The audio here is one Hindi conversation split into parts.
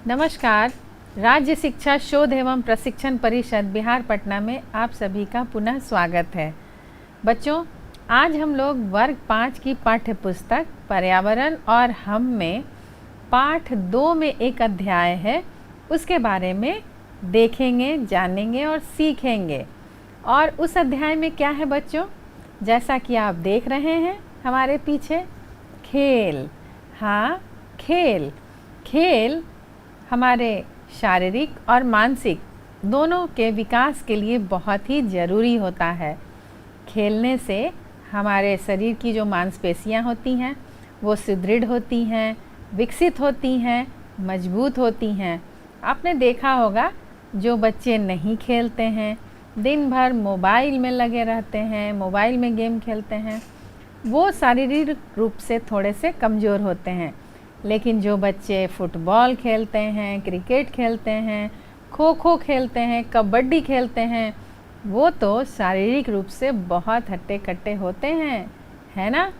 नमस्कार। राज्य शिक्षा शोध एवं प्रशिक्षण परिषद बिहार पटना में आप सभी का पुनः स्वागत है। बच्चों, आज हम लोग वर्ग 5 की पाठ्य पुस्तक पर्यावरण और हम में पाठ 2 में एक अध्याय है, उसके बारे में देखेंगे, जानेंगे और सीखेंगे। और उस अध्याय में क्या है बच्चों? जैसा कि आप देख रहे हैं हमारे पीछे, खेल। हाँ, खेल। खेल हमारे शारीरिक और मानसिक दोनों के विकास के लिए बहुत ही ज़रूरी होता है। खेलने से हमारे शरीर की जो मांसपेशियां होती हैं वो सुदृढ़ होती हैं, विकसित होती हैं, मजबूत होती हैं। आपने देखा होगा जो बच्चे नहीं खेलते हैं, दिन भर मोबाइल में लगे रहते हैं, मोबाइल में गेम खेलते हैं, वो शारीरिक रूप से थोड़े से कमज़ोर होते हैं। लेकिन जो बच्चे फुटबॉल खेलते हैं, क्रिकेट खेलते हैं, खो खो खेलते हैं, कबड्डी खेलते हैं, वो तो शारीरिक रूप से बहुत हट्टे कट्टे होते हैं, है ना?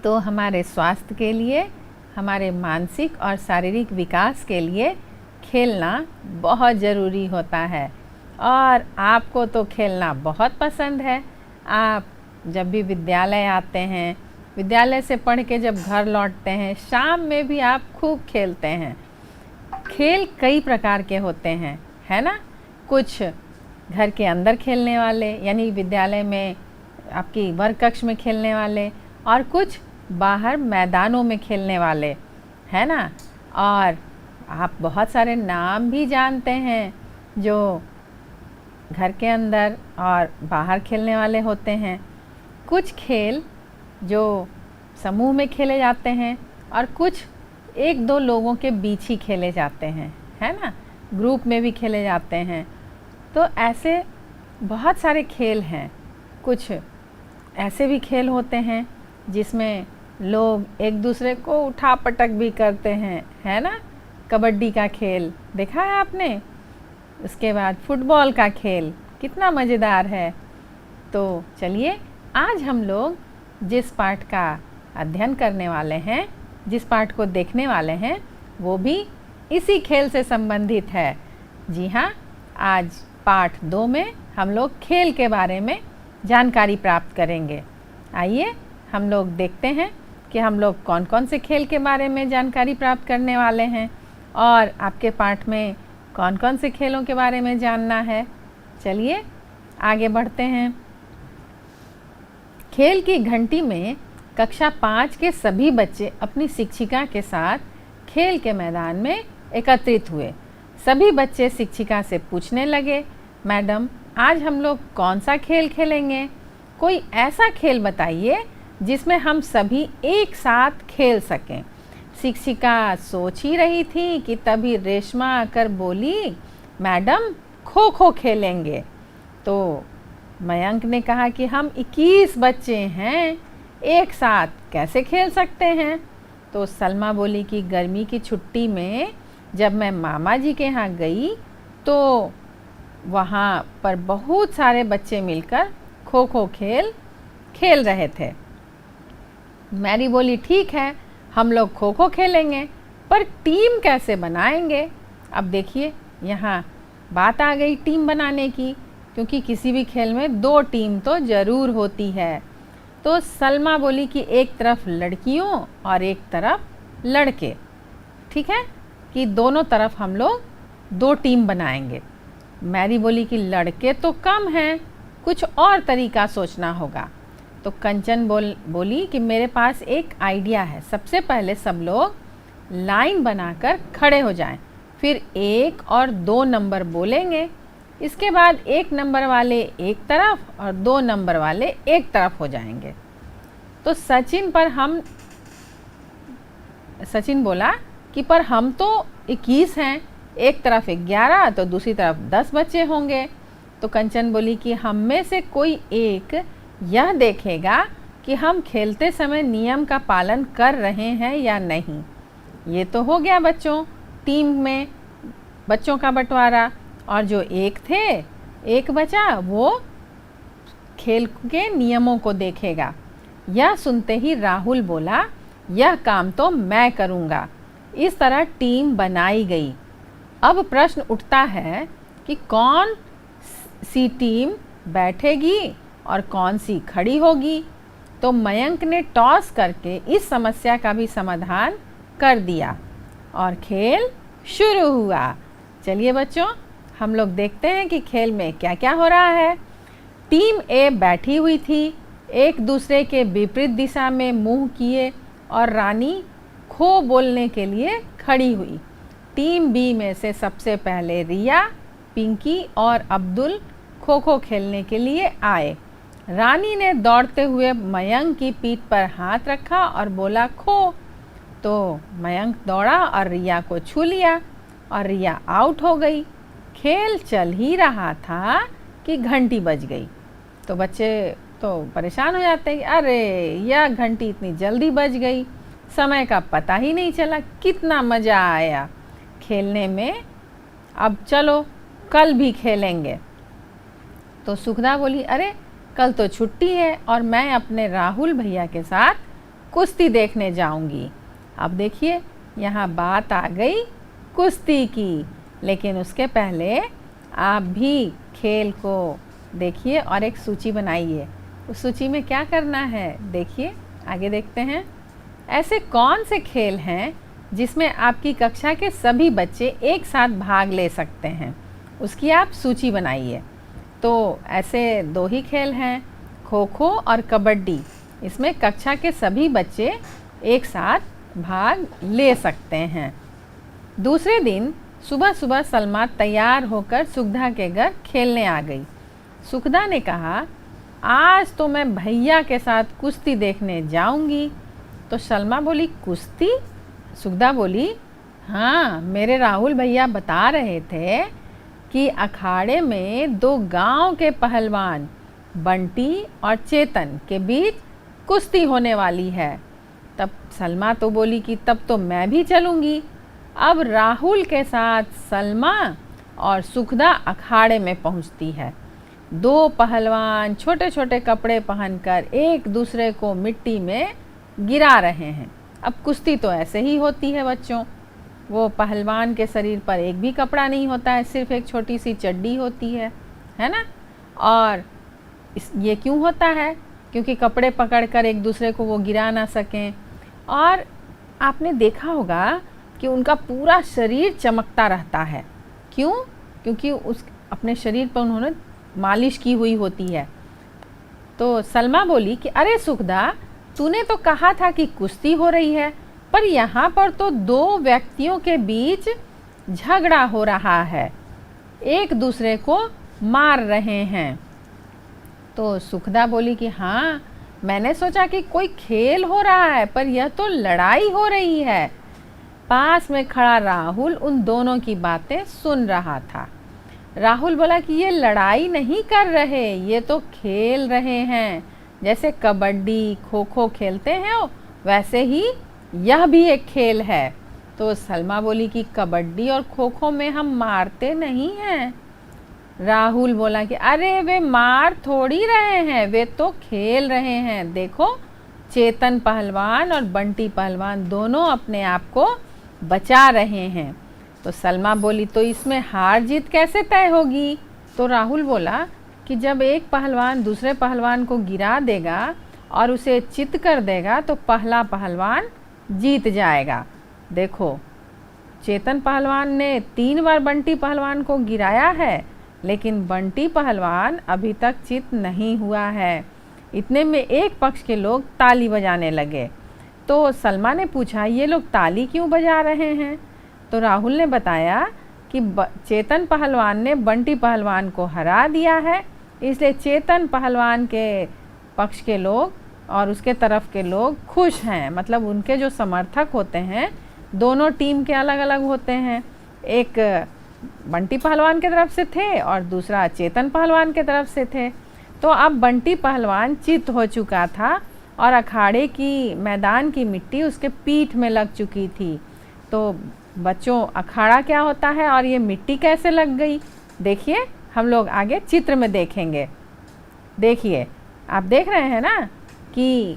तो हमारे स्वास्थ्य के लिए, हमारे मानसिक और शारीरिक विकास के लिए खेलना बहुत ज़रूरी होता है। और आपको तो खेलना बहुत पसंद है। आप जब भी विद्यालय आते हैं, विद्यालय से पढ़ के जब घर लौटते हैं, शाम में भी आप खूब खेलते हैं। खेल कई प्रकार के होते हैं, है ना? कुछ घर के अंदर खेलने वाले, यानी विद्यालय में आपकी वर्ग कक्ष में खेलने वाले, और कुछ बाहर मैदानों में खेलने वाले, है ना? और आप बहुत सारे नाम भी जानते हैं जो घर के अंदर और बाहर खेलने वाले होते हैं। कुछ खेल जो समूह में खेले जाते हैं और कुछ एक दो लोगों के बीच ही खेले जाते हैं, है ना? ग्रुप में भी खेले जाते हैं। तो ऐसे बहुत सारे खेल हैं। कुछ ऐसे भी खेल होते हैं जिसमें लोग एक दूसरे को उठा पटक भी करते हैं, है ना? कबड्डी का खेल देखा है आपने? उसके बाद फुटबॉल का खेल कितना मज़ेदार है। तो चलिए, आज हम लोग जिस पाठ का अध्ययन करने वाले हैं, जिस पाठ को देखने वाले हैं, वो भी इसी खेल से संबंधित है। जी हाँ, आज पाठ 2 में हम लोग खेल के बारे में जानकारी प्राप्त करेंगे। आइए हम लोग देखते हैं कि हम लोग कौन कौन से खेल के बारे में जानकारी प्राप्त करने वाले हैं और आपके पाठ में कौन कौन से खेलों के बारे में जानना है। चलिए आगे बढ़ते हैं। खेल की घंटी में कक्षा 5 के सभी बच्चे अपनी शिक्षिका के साथ खेल के मैदान में एकत्रित हुए। सभी बच्चे शिक्षिका से पूछने लगे, मैडम आज हम लोग कौन सा खेल खेलेंगे? कोई ऐसा खेल बताइए जिसमें हम सभी एक साथ खेल सकें। शिक्षिका सोच ही रही थी कि तभी रेशमा आकर बोली, मैडम खो खो खेलेंगे। तो मयंक ने कहा कि हम 21 बच्चे हैं, एक साथ कैसे खेल सकते हैं? तो सलमा बोली कि गर्मी की छुट्टी में जब मैं मामा जी के यहाँ गई तो वहाँ पर बहुत सारे बच्चे मिलकर खो खो खेल रहे थे। मैरी बोली ठीक है, हम लोग खो खो खेलेंगे, पर टीम कैसे बनाएंगे? अब देखिए, यहाँ बात आ गई टीम बनाने की, क्योंकि किसी भी खेल में 2 टीम तो ज़रूर होती है। तो सलमा बोली कि एक तरफ लड़कियों और एक तरफ लड़के, ठीक है, कि दोनों तरफ हम लोग 2 टीम बनाएंगे। मैरी बोली कि लड़के तो कम हैं, कुछ और तरीका सोचना होगा। तो कंचन बोली कि मेरे पास एक आइडिया है। सबसे पहले सब लोग लाइन बनाकर खड़े हो जाएं, फिर 1 और 2 नंबर बोलेंगे। इसके बाद 1 नंबर वाले एक तरफ और 2 नंबर वाले एक तरफ हो जाएंगे। तो सचिन बोला कि पर हम तो 21 हैं, एक तरफ 11 तो दूसरी तरफ 10 बच्चे होंगे। तो कंचन बोली कि हम में से कोई एक यह देखेगा कि हम खेलते समय नियम का पालन कर रहे हैं या नहीं। ये तो हो गया बच्चों, टीम में बच्चों का बंटवारा। और जो एक थे, एक बचा, वो खेल के नियमों को देखेगा। यह सुनते ही राहुल बोला, यह काम तो मैं करूँगा। इस तरह टीम बनाई गई। अब प्रश्न उठता है कि कौन सी टीम बैठेगी और कौन सी खड़ी होगी। तो मयंक ने टॉस करके इस समस्या का भी समाधान कर दिया और खेल शुरू हुआ। चलिए बच्चों, हम लोग देखते हैं कि खेल में क्या क्या हो रहा है। टीम ए बैठी हुई थी, एक दूसरे के विपरीत दिशा में मुंह किए और रानी खो बोलने के लिए खड़ी हुई। टीम बी में से सबसे पहले रिया, पिंकी और अब्दुल खो खो खेलने के लिए आए। रानी ने दौड़ते हुए मयंक की पीठ पर हाथ रखा और बोला खो। तो मयंक दौड़ा और रिया को छू लिया और रिया आउट हो गई। खेल चल ही रहा था कि घंटी बज गई। तो बच्चे तो परेशान हो जाते हैं, अरे यह घंटी इतनी जल्दी बज गई, समय का पता ही नहीं चला, कितना मज़ा आया खेलने में, अब चलो कल भी खेलेंगे। तो सुखदा बोली, अरे कल तो छुट्टी है और मैं अपने राहुल भैया के साथ कुश्ती देखने जाऊंगी। अब देखिए यहाँ बात आ गई कुश्ती की, लेकिन उसके पहले आप भी खेल को देखिए और एक सूची बनाइए। उस सूची में क्या करना है देखिए, आगे देखते हैं। ऐसे कौन से खेल हैं जिसमें आपकी कक्षा के सभी बच्चे एक साथ भाग ले सकते हैं, उसकी आप सूची बनाइए। तो ऐसे 2 ही खेल हैं, खो खो और कबड्डी। इसमें कक्षा के सभी बच्चे एक साथ भाग ले सकते हैं। दूसरे दिन सुबह सुबह सलमा तैयार होकर सुखदा के घर खेलने आ गई। सुखदा ने कहा, आज तो मैं भैया के साथ कुश्ती देखने जाऊंगी। तो सलमा बोली, कुश्ती? सुखदा बोली, हाँ, मेरे राहुल भैया बता रहे थे कि अखाड़े में 2 गांव के पहलवान बंटी और चेतन के बीच कुश्ती होने वाली है। तब सलमा तो बोली कि तब तो मैं भी चलूँगी। अब राहुल के साथ सलमा और सुखदा अखाड़े में पहुँचती है। 2 पहलवान छोटे छोटे कपड़े पहनकर एक दूसरे को मिट्टी में गिरा रहे हैं। अब कुश्ती तो ऐसे ही होती है बच्चों, वो पहलवान के शरीर पर एक भी कपड़ा नहीं होता है, सिर्फ एक छोटी सी चड्डी होती है ना। और ये क्यों होता है? क्योंकि कपड़े पकड़कर एक दूसरे को वो गिरा ना सकें। और आपने देखा होगा कि उनका पूरा शरीर चमकता रहता है। क्यों? क्योंकि उस अपने शरीर पर उन्होंने मालिश की हुई होती है। तो सलमा बोली कि अरे सुखदा, तूने तो कहा था कि कुश्ती हो रही है, पर यहाँ पर तो 2 व्यक्तियों के बीच झगड़ा हो रहा है, एक दूसरे को मार रहे हैं। तो सुखदा बोली कि हाँ, मैंने सोचा कि कोई खेल हो रहा है, पर यह तो लड़ाई हो रही है। पास में खड़ा राहुल उन दोनों की बातें सुन रहा था। राहुल बोला कि ये लड़ाई नहीं कर रहे, ये तो खेल रहे हैं। जैसे कबड्डी खो खो खेलते हैं वैसे ही यह भी एक खेल है। तो सलमा बोली कि कबड्डी और खो खो में हम मारते नहीं हैं। राहुल बोला कि अरे वे मार थोड़ी रहे हैं, वे तो खेल रहे हैं। देखो, चेतन पहलवान और बंटी पहलवान दोनों अपने आप को बचा रहे हैं। तो सलमा बोली, तो इसमें हार जीत कैसे तय होगी? तो राहुल बोला कि जब एक पहलवान दूसरे पहलवान को गिरा देगा और उसे चित कर देगा तो पहला पहलवान जीत जाएगा। देखो, चेतन पहलवान ने 3 बार बंटी पहलवान को गिराया है, लेकिन बंटी पहलवान अभी तक चित नहीं हुआ है। इतने में एक पक्ष के लोग ताली बजाने लगे। तो सलमा ने पूछा, ये लोग ताली क्यों बजा रहे हैं? तो राहुल ने बताया कि चेतन पहलवान ने बंटी पहलवान को हरा दिया है, इसलिए चेतन पहलवान के पक्ष के लोग और उसके तरफ के लोग खुश हैं। मतलब उनके जो समर्थक होते हैं, दोनों टीम के अलग अलग होते हैं, एक बंटी पहलवान के तरफ से थे और दूसरा चेतन पहलवान के तरफ से थे। तो अब बंटी पहलवान चित हो चुका था और अखाड़े की मैदान की मिट्टी उसके पीठ में लग चुकी थी। तो बच्चों, अखाड़ा क्या होता है और ये मिट्टी कैसे लग गई, देखिए हम लोग आगे चित्र में देखेंगे। देखिए, आप देख रहे हैं ना कि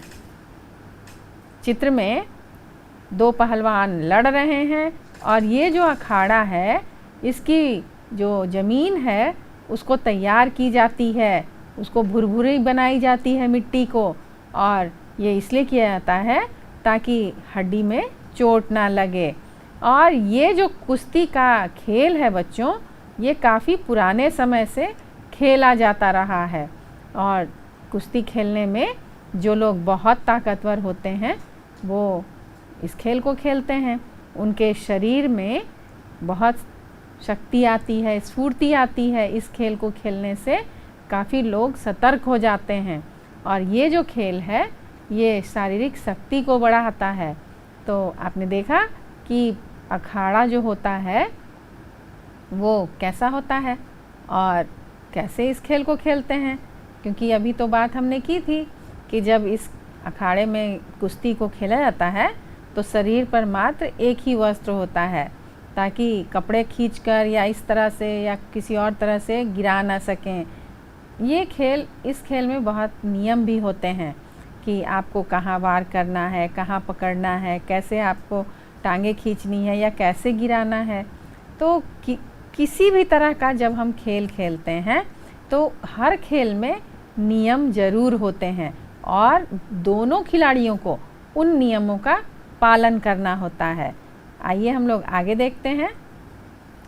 चित्र में दो पहलवान लड़ रहे हैं और ये जो अखाड़ा है इसकी जो ज़मीन है उसको तैयार की जाती है, उसको भुरभुरी बनाई जाती है मिट्टी को, और ये इसलिए किया जाता है ताकि हड्डी में चोट ना लगे। और ये जो कुश्ती का खेल है बच्चों, ये काफ़ी पुराने समय से खेला जाता रहा है। और कुश्ती खेलने में जो लोग बहुत ताकतवर होते हैं वो इस खेल को खेलते हैं। उनके शरीर में बहुत शक्ति आती है, स्फूर्ति आती है। इस खेल को खेलने से काफ़ी लोग सतर्क हो जाते हैं। और ये जो खेल है ये शारीरिक शक्ति को बढ़ाता है। तो आपने देखा कि अखाड़ा जो होता है वो कैसा होता है और कैसे इस खेल को खेलते हैं, क्योंकि अभी तो बात हमने की थी कि जब इस अखाड़े में कुश्ती को खेला जाता है तो शरीर पर मात्र एक ही वस्त्र होता है ताकि कपड़े खींचकर या इस तरह से या किसी और तरह से गिरा ना सकें। इस खेल में बहुत नियम भी होते हैं कि आपको कहाँ वार करना है, कहाँ पकड़ना है, कैसे आपको टांगे खींचनी है या कैसे गिराना है। तो किसी भी तरह का जब हम खेल खेलते हैं तो हर खेल में नियम ज़रूर होते हैं और दोनों खिलाड़ियों को उन नियमों का पालन करना होता है। आइए हम लोग आगे देखते हैं।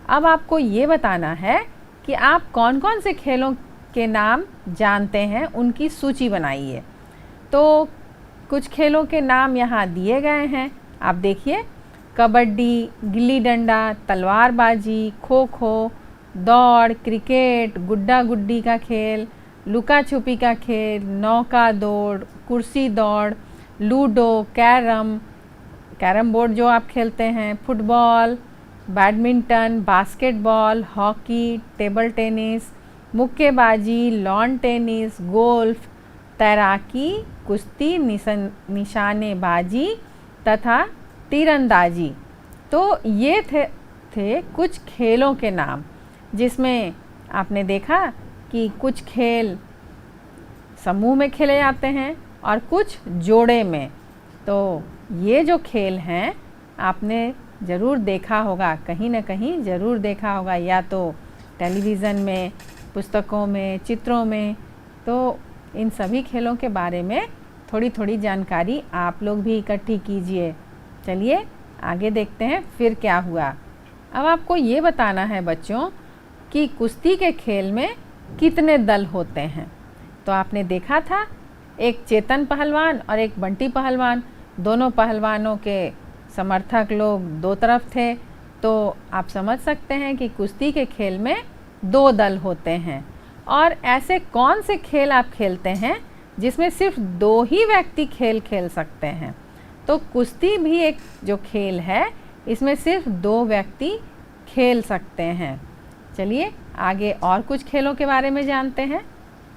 अब आपको ये बताना है कि आप कौन कौन से खेलों के नाम जानते हैं, उनकी सूची बनाइए। तो कुछ खेलों के नाम यहाँ दिए गए हैं, आप देखिए। कबड्डी, गिल्ली डंडा, तलवारबाजी, खो खो, दौड़, क्रिकेट, गुड्डा गुड्डी का खेल, लुका छुपी का खेल, नौका दौड़, कुर्सी दौड़, लूडो, कैरम बोर्ड जो आप खेलते हैं, football, badminton, basketball, hockey, table tennis, मुक्केबाजी, लॉन टेनिस, गोल्फ, तैराकी, कुश्ती, निशानेबाजी तथा तीरंदाजी। तो ये थे कुछ खेलों के नाम, जिसमें आपने देखा कि कुछ खेल समूह में खेले जाते हैं और कुछ जोड़े में। तो ये जो खेल हैं आपने ज़रूर देखा होगा, कहीं ना कहीं ज़रूर देखा होगा, या तो टेलीविज़न में, पुस्तकों में, चित्रों में। तो इन सभी खेलों के बारे में थोड़ी थोड़ी जानकारी आप लोग भी इकट्ठी कीजिए। चलिए आगे देखते हैं फिर क्या हुआ। अब आपको ये बताना है बच्चों कि कुश्ती के खेल में कितने दल होते हैं। तो आपने देखा था एक चेतन पहलवान और एक बंटी पहलवान, दोनों पहलवानों के समर्थक लोग दो तरफ थे। तो आप समझ सकते हैं कि कुश्ती के खेल में दो दल होते हैं। और ऐसे कौन से खेल आप खेलते हैं जिसमें सिर्फ दो ही व्यक्ति खेल सकते हैं। तो कुश्ती भी एक जो खेल है इसमें सिर्फ दो व्यक्ति खेल सकते हैं। चलिए आगे और कुछ खेलों के बारे में जानते हैं।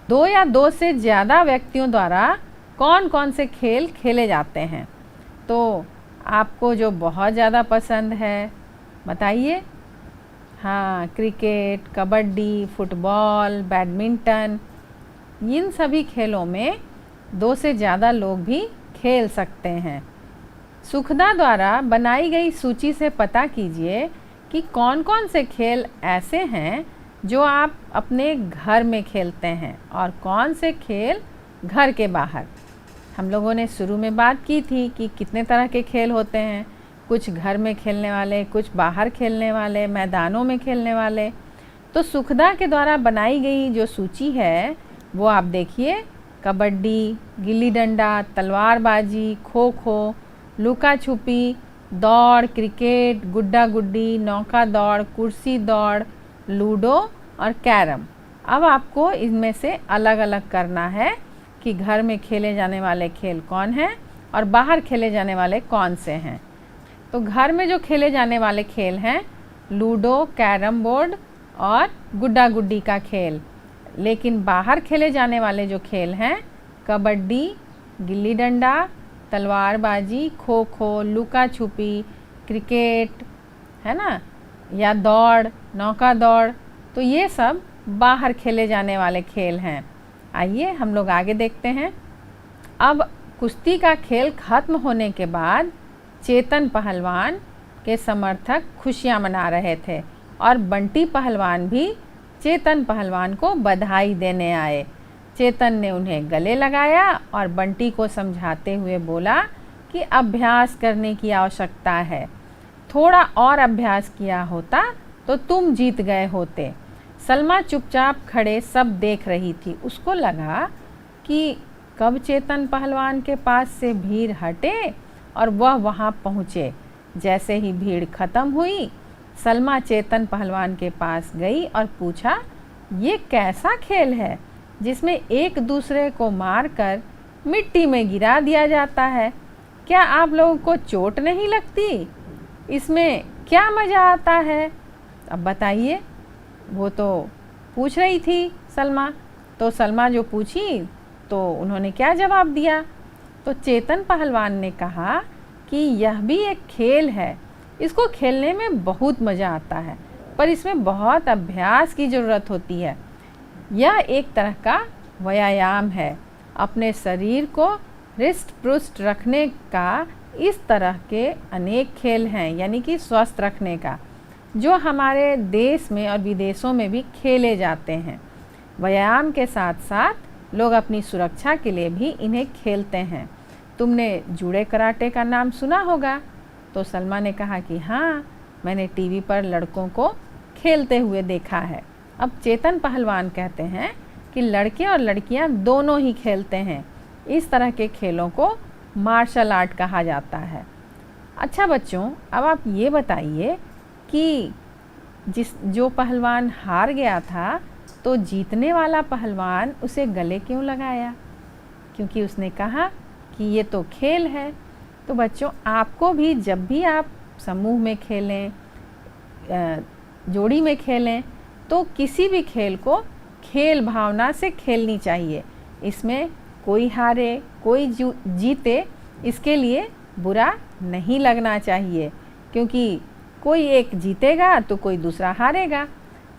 दो या दो से ज़्यादा व्यक्तियों द्वारा कौन कौन से खेल खेले जाते हैं। तो आपको जो बहुत ज़्यादा पसंद है बताइए। हाँ, क्रिकेट, कबड्डी, फुटबॉल, बैडमिंटन, इन सभी खेलों में दो से ज़्यादा लोग भी खेल सकते हैं। सुखदा द्वारा बनाई गई सूची से पता कीजिए कि कौन कौन से खेल ऐसे हैं जो आप अपने घर में खेलते हैं और कौन से खेल घर के बाहर। हम लोगों ने शुरू में बात की थी कि कितने तरह के खेल होते हैं, कुछ घर में खेलने वाले, कुछ बाहर खेलने वाले, मैदानों में खेलने वाले। तो सुखदा के द्वारा बनाई गई जो सूची है वो आप देखिए। कबड्डी, गिल्ली डंडा, तलवारबाजी, खो खो, लुका छुपी, दौड़, क्रिकेट, गुड्डा गुड्डी, नौका दौड़, कुर्सी दौड़, लूडो और कैरम। अब आपको इनमें से अलग अलग करना है कि घर में खेले जाने वाले खेल कौन हैं और बाहर खेले जाने वाले कौन से हैं। तो घर में जो खेले जाने वाले खेल हैं लूडो, कैरम बोर्ड और गुड्डा गुड्डी का खेल। लेकिन बाहर खेले जाने वाले जो खेल हैं कबड्डी, गिल्ली डंडा, तलवारबाजी, खो खो, लुका छुपी, क्रिकेट, है ना, या दौड़, नौका दौड़, तो ये सब बाहर खेले जाने वाले खेल हैं। आइए हम लोग आगे देखते हैं। अब कुश्ती का खेल खत्म होने के बाद चेतन पहलवान के समर्थक खुशियां मना रहे थे और बंटी पहलवान भी चेतन पहलवान को बधाई देने आए। चेतन ने उन्हें गले लगाया और बंटी को समझाते हुए बोला कि अभ्यास करने की आवश्यकता है, थोड़ा और अभ्यास किया होता तो तुम जीत गए होते। सलमा चुपचाप खड़े सब देख रही थी। उसको लगा कि कब चेतन पहलवान के पास से भीड़ हटे और वह वहां पहुँचे। जैसे ही भीड़ खत्म हुई, सलमा चेतन पहलवान के पास गई और पूछा, ये कैसा खेल है जिसमें एक दूसरे को मारकर मिट्टी में गिरा दिया जाता है? क्या आप लोगों को चोट नहीं लगती? इसमें क्या मज़ा आता है? अब बताइए। वो तो पूछ रही थी सलमा। तो सलमा जो पूछी तो उन्होंने क्या जवाब दिया? तो चेतन पहलवान ने कहा कि यह भी एक खेल है, इसको खेलने में बहुत मज़ा आता है, पर इसमें बहुत अभ्यास की ज़रूरत होती है। यह एक तरह का व्यायाम है। अपने शरीर को हृष्ट पुष्ट रखने का इस तरह के अनेक खेल हैं, यानी कि स्वस्थ रखने का, जो हमारे देश में और विदेशों में भी खेले जाते हैं। व्यायाम के साथ साथ लोग अपनी सुरक्षा के लिए भी इन्हें खेलते हैं। तुमने जूडो कराटे का नाम सुना होगा? तो सलमा ने कहा कि हाँ, मैंने टीवी पर लड़कों को खेलते हुए देखा है। अब चेतन पहलवान कहते हैं कि लड़के और लड़कियां दोनों ही खेलते हैं। इस तरह के खेलों को मार्शल आर्ट कहा जाता है। अच्छा बच्चों, अब आप ये बताइए कि जो पहलवान हार गया था, तो जीतने वाला पहलवान उसे गले क्यों लगाया? क्योंकि उसने कहा कि ये तो खेल है। तो बच्चों, आपको भी जब भी आप समूह में खेलें, जोड़ी में खेलें, तो किसी भी खेल को खेल भावना से खेलनी चाहिए। इसमें कोई हारे कोई जीते, इसके लिए बुरा नहीं लगना चाहिए, क्योंकि कोई एक जीतेगा तो कोई दूसरा हारेगा।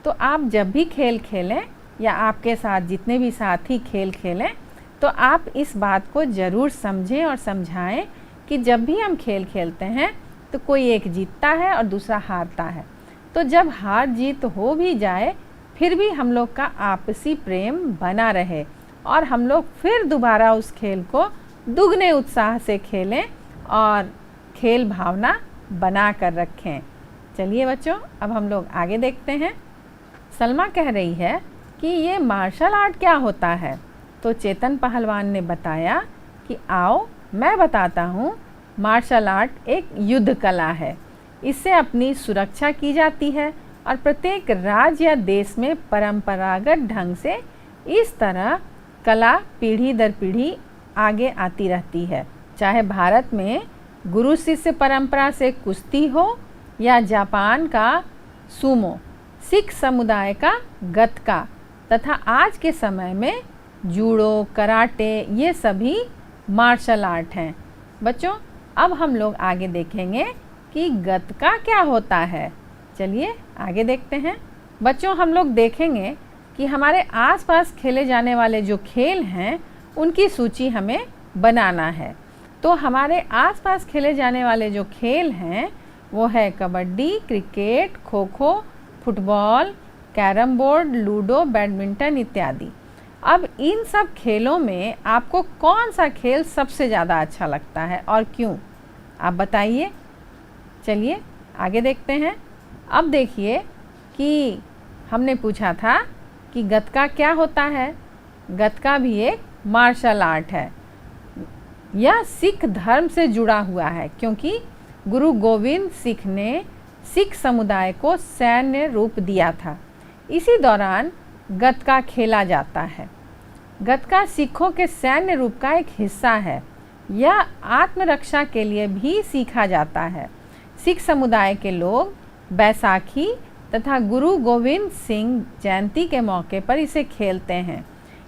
तो आप जब भी खेल खेलें या आपके साथ जितने भी साथी खेल खेलें, तो आप इस बात को ज़रूर समझें और समझाएं कि जब भी हम खेल खेलते हैं तो कोई एक जीतता है और दूसरा हारता है। तो जब हार जीत हो भी जाए, फिर भी हम लोग का आपसी प्रेम बना रहे और हम लोग फिर दोबारा उस खेल को दुगने उत्साह से खेलें और खेल भावना बना कर रखें। चलिए बच्चों, अब हम लोग आगे देखते हैं। सलमा कह रही है कि ये मार्शल आर्ट क्या होता है? तो चेतन पहलवान ने बताया कि आओ मैं बताता हूँ। मार्शल आर्ट एक युद्ध कला है। इससे अपनी सुरक्षा की जाती है और प्रत्येक राज्य या देश में परंपरागत ढंग से इस तरह कला पीढ़ी दर पीढ़ी आगे आती रहती है। चाहे भारत में गुरु शिष्य परंपरा से कुश्ती हो या जापान का सूमो, सिख समुदाय का गतका तथा आज के समय में जूडो, कराटे, ये सभी मार्शल आर्ट हैं। बच्चों, अब हम लोग आगे देखेंगे कि गतका क्या होता है। चलिए आगे देखते हैं। बच्चों, हम लोग देखेंगे कि हमारे आसपास खेले जाने वाले जो खेल हैं उनकी सूची हमें बनाना है। तो हमारे आसपास खेले जाने वाले जो खेल हैं वो है kabaddi, cricket, kho kho, football, carrom board, ludo, badminton इत्यादि। अब इन सब खेलों में आपको कौन सा खेल सबसे ज़्यादा अच्छा लगता है और क्यों? आप बताइए। चलिए आगे देखते हैं। अब देखिए कि हमने पूछा था कि गतका क्या होता है। गतका भी एक मार्शल आर्ट है। यह सिख धर्म से जुड़ा हुआ है, क्योंकि गुरु गोविंद सिख ने सिख समुदाय को सैन्य रूप दिया था। इसी दौरान गतका खेला जाता है। गतका सिखों के सैन्य रूप का एक हिस्सा है। यह आत्मरक्षा के लिए भी सीखा जाता है। सिख समुदाय के लोग बैसाखी तथा गुरु गोविंद सिंह जयंती के मौके पर इसे खेलते हैं।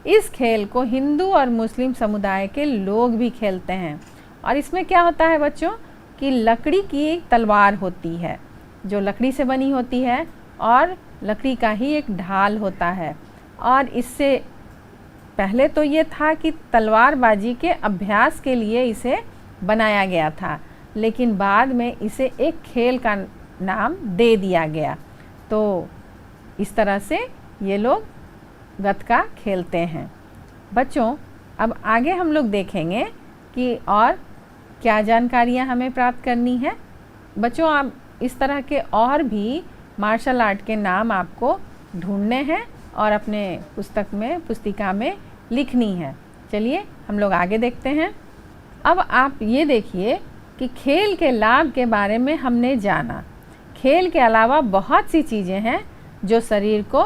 इस खेल को हिंदू और मुस्लिम समुदाय के लोग भी खेलते हैं। और इसमें क्या होता है बच्चों कि लकड़ी की एक तलवार होती है जो लकड़ी से बनी होती है और लकड़ी का ही एक ढाल होता है। और इससे पहले तो ये था कि तलवारबाजी के अभ्यास के लिए इसे बनाया गया था, लेकिन बाद में इसे एक खेल का नाम दे दिया गया। तो इस तरह से ये लोग गतका खेलते हैं। बच्चों, अब आगे हम लोग देखेंगे कि और क्या जानकारियाँ हमें प्राप्त करनी है। बच्चों, आप इस तरह के और भी मार्शल आर्ट के नाम आपको ढूंढने हैं और अपने पुस्तिका में लिखनी है। चलिए हम लोग आगे देखते हैं। अब आप ये देखिए कि खेल के लाभ के बारे में हमने जाना। खेल के अलावा बहुत सी चीज़ें हैं जो शरीर को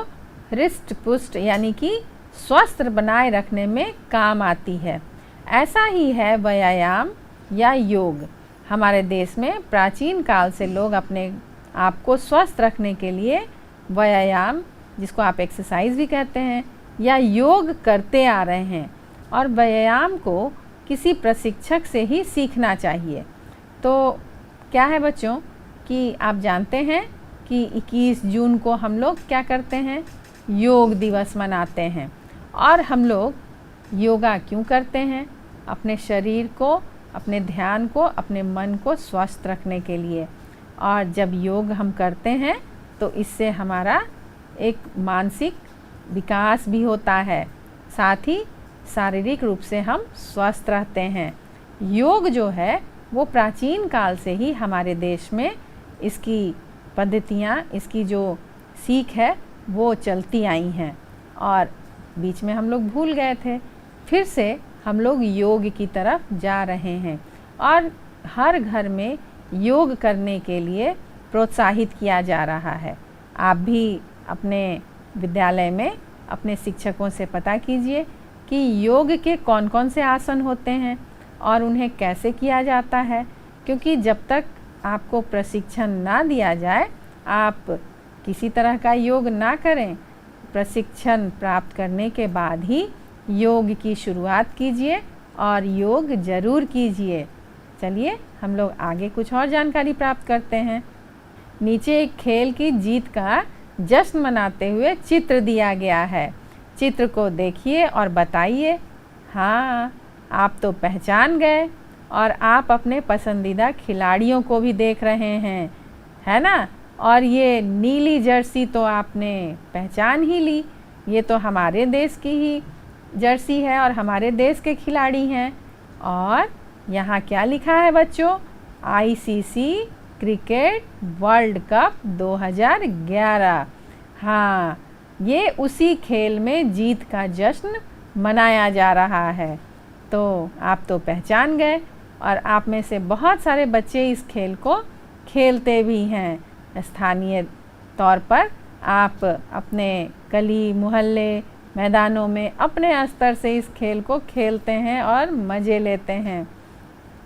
हृष्ट पुष्ट यानी कि स्वस्थ बनाए रखने में काम आती है। ऐसा ही है व्यायाम या योग। हमारे देश में प्राचीन काल से लोग अपने आप को स्वस्थ रखने के लिए व्यायाम, जिसको आप एक्सरसाइज भी कहते हैं, या योग करते आ रहे हैं और व्यायाम को किसी प्रशिक्षक से ही सीखना चाहिए। तो क्या है बच्चों कि आप जानते हैं कि 21 जून को हम लोग क्या करते हैं, योग दिवस मनाते हैं। और हम लोग योगा क्यों करते हैं? अपने शरीर को, अपने ध्यान को, अपने मन को स्वस्थ रखने के लिए। और जब योग हम करते हैं तो इससे हमारा एक मानसिक विकास भी होता है, साथ ही शारीरिक रूप से हम स्वस्थ रहते हैं। योग जो है वो प्राचीन काल से ही हमारे देश में इसकी पद्धतियाँ, इसकी जो सीख है वो चलती आई हैं और बीच में हम लोग भूल गए थे। फिर से हम लोग योग की तरफ जा रहे हैं और हर घर में योग करने के लिए प्रोत्साहित किया जा रहा है। आप भी अपने विद्यालय में अपने शिक्षकों से पता कीजिए कि योग के कौन कौन से आसन होते हैं और उन्हें कैसे किया जाता है, क्योंकि जब तक आपको प्रशिक्षण ना दिया जाए आप किसी तरह का योग ना करें। प्रशिक्षण प्राप्त करने के बाद ही योग की शुरुआत कीजिए और योग ज़रूर कीजिए। चलिए हम लोग आगे कुछ और जानकारी प्राप्त करते हैं। नीचे एक खेल की जीत का जश्न मनाते हुए चित्र दिया गया है। चित्र को देखिए और बताइए। हाँ, आप तो पहचान गए और आप अपने पसंदीदा खिलाड़ियों को भी देख रहे हैं, है ना? और ये नीली जर्सी तो आपने पहचान ही ली, ये तो हमारे देश की ही जर्सी है और हमारे देश के खिलाड़ी हैं। और यहाँ क्या लिखा है बच्चों? ICC cricket world cup 2011। हाँ, ये उसी खेल में जीत का जश्न मनाया जा रहा है। तो आप तो पहचान गए और आप में से बहुत सारे बच्चे इस खेल को खेलते भी हैं। स्थानीय तौर पर आप अपने गली मोहल्ले मैदानों में अपने स्तर से इस खेल को खेलते हैं और मज़े लेते हैं।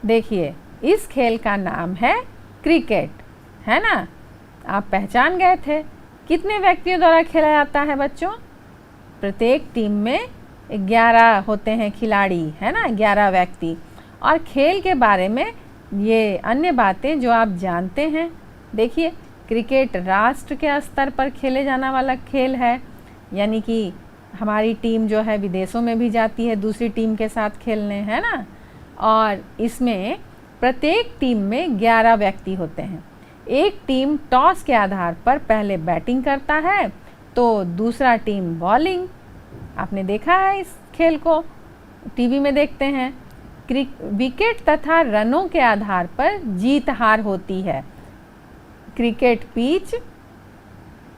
देखिए, इस खेल का नाम है क्रिकेट, है ना? आप पहचान गए थे। कितने व्यक्तियों द्वारा खेला जाता है बच्चों? प्रत्येक टीम में 11 होते हैं खिलाड़ी, है ना? 11 व्यक्ति। और खेल के बारे में ये अन्य बातें जो आप जानते हैं, देखिए, क्रिकेट राष्ट्र के स्तर पर खेले जाने वाला खेल है, यानी कि हमारी टीम जो है विदेशों में भी जाती है दूसरी टीम के साथ खेलने, है ना? और इसमें प्रत्येक टीम में 11 व्यक्ति होते हैं। एक टीम टॉस के आधार पर पहले बैटिंग करता है तो दूसरा टीम बॉलिंग। आपने देखा है इस खेल को, टीवी में देखते हैं। विकेट तथा रनों के आधार पर जीत हार होती है। क्रिकेट पिच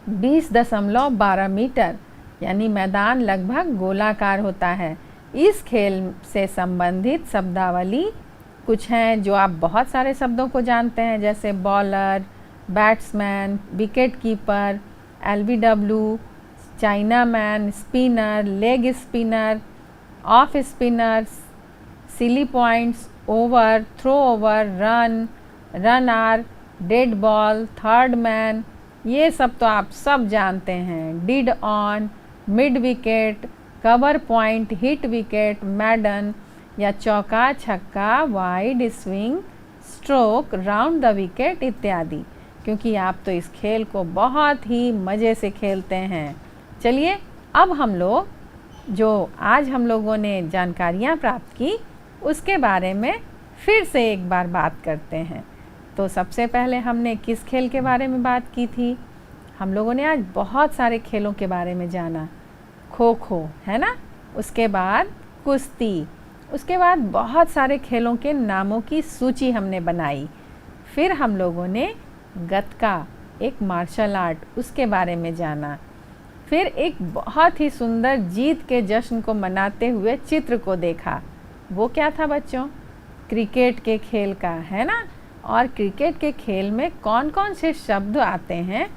20.12 मीटर यानी मैदान लगभग गोलाकार होता है। इस खेल से संबंधित शब्दावली कुछ हैं जो आप बहुत सारे शब्दों को जानते हैं, जैसे bowler, batsman, wicket keeper, LBW, chinaman, spinner, leg spinner, off spinner, silly points, over, throw over, runner, dead ball, third man, ये सब तो आप सब जानते हैं। Mid on, mid wicket, cover point, hit wicket, maiden या चौका छक्का, wide swing, stroke, round the wicket इत्यादि। क्योंकि आप तो इस खेल को बहुत ही मज़े से खेलते हैं। चलिए अब हम लोग जो आज हम लोगों ने जानकारियाँ प्राप्त की उसके बारे में फिर से एक बार बात करते हैं। तो सबसे पहले हमने किस खेल के बारे में बात की थी? हम लोगों ने आज बहुत सारे खेलों के बारे में जाना। खो खो, है ना? उसके बाद कुश्ती, उसके बाद बहुत सारे खेलों के नामों की सूची हमने बनाई। फिर हम लोगों ने गतका, एक मार्शल आर्ट, उसके बारे में जाना। फिर एक बहुत ही सुंदर जीत के जश्न को मनाते हुए चित्र को देखा। वो क्या था बच्चों? क्रिकेट के खेल का, है ना? और क्रिकेट के खेल में कौन कौन से शब्द आते हैं,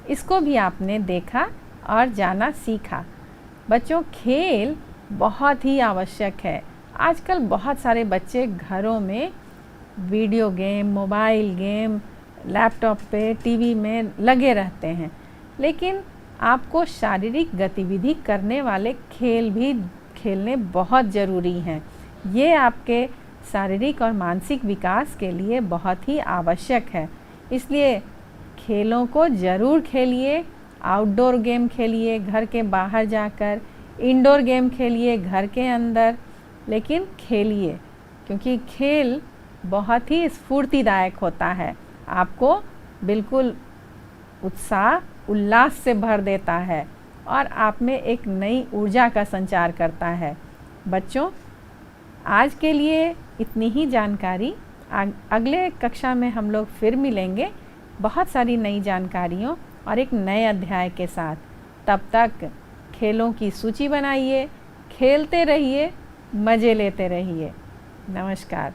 इसको भी आपने देखा और जाना सीखा। बच्चों, खेल बहुत ही आवश्यक है। आजकल बहुत सारे बच्चे घरों में video game, mobile game, laptop पे, टीवी में लगे रहते हैं, लेकिन आपको शारीरिक गतिविधि करने वाले खेल भी खेलने बहुत ज़रूरी हैं। ये आपके शारीरिक और मानसिक विकास के लिए बहुत ही आवश्यक है। इसलिए खेलों को ज़रूर खेलिए। आउटडोर गेम खेलिए घर के बाहर जाकर, इंडोर गेम खेलिए घर के अंदर, लेकिन खेलिए, क्योंकि खेल बहुत ही स्फूर्तिदायक होता है। आपको बिल्कुल उत्साह, उल्लास से भर देता है और आप में एक नई ऊर्जा का संचार करता है। बच्चों, आज के लिए इतनी ही जानकारी। अगले कक्षा में हम लोग फिर मिलेंगे बहुत सारी नई जानकारियों और एक नए अध्याय के साथ। तब तक खेलों की सूची बनाइए, खेलते रहिए, मज़े लेते रहिए। नमस्कार।